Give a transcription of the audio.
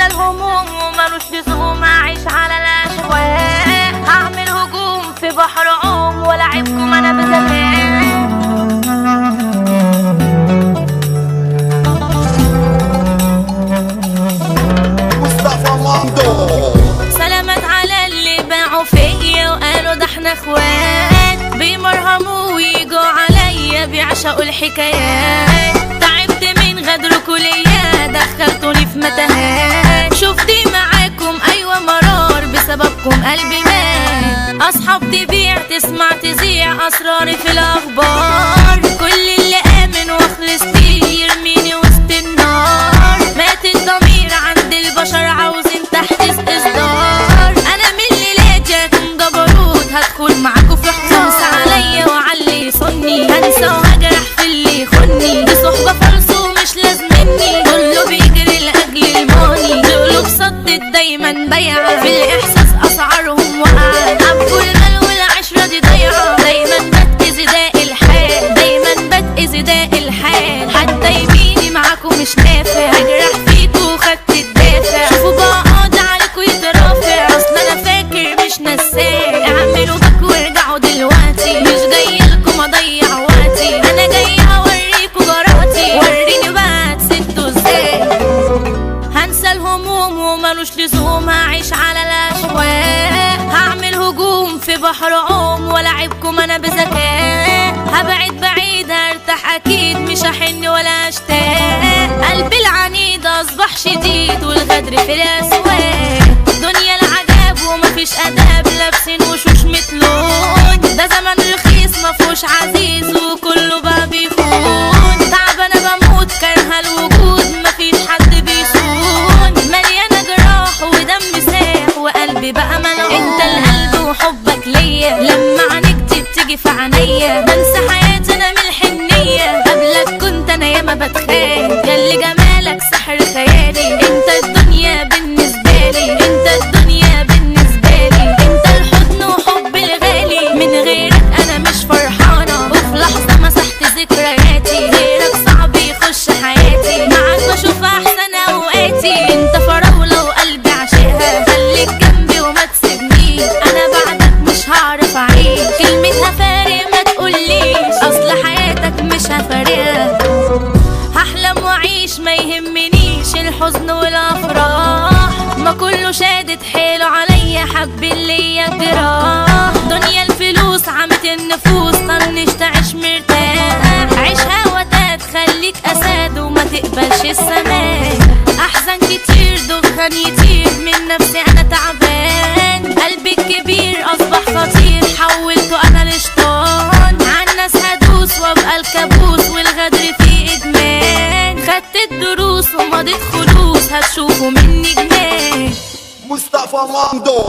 هنسى الهموم ومالوش لزوم اعيش على الاشواق. هعمل هجوم في بحر عوم ولاعبكم انا بذكاء. سلامات على اللي باعوا فيا وقالوا ده احنا اخوات، بيمرهموا ويجوا عليا بيعشقوا الحكايات. تعبت من غدركوا ليا دخلتوني في متاهات، شفتي معاكم ايوه مرار بسببكم قلبي مات. اصحاب تبيع تسمع تذيع اسراري في الاخبار، كل اللي امن واخلص فيه يرميني وسط النار. مات الضمير عند البشر عاوزين تحديث اصدار. انا من اللي لاجاكم جبروت هدخل معاكم في حصص عليا وعلي يصني، هنسى وهجرح في اللي يخوني. دي صحبه فلس ومش لازمني، كله بيجري لاجل الماني. قلوب صدت دايما بيعه في الاحساس اسعارهم واقعه. حبوا المال والعشره دي ضيعه، دايما بتأذي داء الحال، دايما بتأذي داء الحال. حتى يميني معاكم مش نافع، هجرح فيكوا وخدت الدافع. شوفوا بقعد عليكوا يترافع، اصل انا فاكر مش نساك. اعملوا باك وارجعوا دلوقتي، مش جايلكم اضيع وقتي. انا جاي اوريكوا جراتي، وريني بقى تسدوا ازاي. هنسى الهموم ومالوش لزوم هعيش على الاشواق. هعمل هجوم في بحر عوم ولاعبكم انا بذكاء. هبعد بعيد هرتاح اكيد مش هحن ولا اشتاق. قلبي العنيد اصبح شديد والغدر في الاسواق. دنيا العجاب ومفيش اداب لابسين وشوش متلون. ده زمن رخيص مفهوش عزيز وكله بقى بيخون. تعبانه بموت كارهه الوجود مفيش حد بيصون. مليانه جراح ودم ساح وقلبي بقى ملعون. انت القلب وحبك ليا لما عينيك بتيجي في عينيا. بنسى حياتي انا من الحنيه، قبلك كنت انا ياما بتخيل. ياللي جمالك سحر خيالي، انت الدنيا بالنسبه لي، انت الدنيا بالنسبه لي. انت الحضن وحب الغالي، من غيرك انا مش فرحانه. وفي لحظه مسحت ذكرياتي، غيرك صعب يخش حياتي. معاك بشوف احسن اوقاتي، انت فراوله وقلبي عاشقها. خليك جنبي وما تسيبنيش، انا بعدك مش هعرف اعيش. كلمتها فارق ما تقوليش، اصل حياتك مش هفارقها. هحلم واعيش ما يهمنيش الحزن والافراح. ما كله شادد حيله عليا حب ليا جراح. دنيا الفلوس عمت النفوس طنش تعيش مرتاح. عيشها وتات خليك اساد وما تقبلش السماح. احزن كتير دخان يطير من نفسي انا تعبان. قلبي الكبير اصبح خطير حولته انا لشطان. عالناس هدوس وابقى الكابوس والغدر فيه ادمان. خدت الدروس ومضيت خلوص هتشوفوا مني جنان. مصطفى مامدو.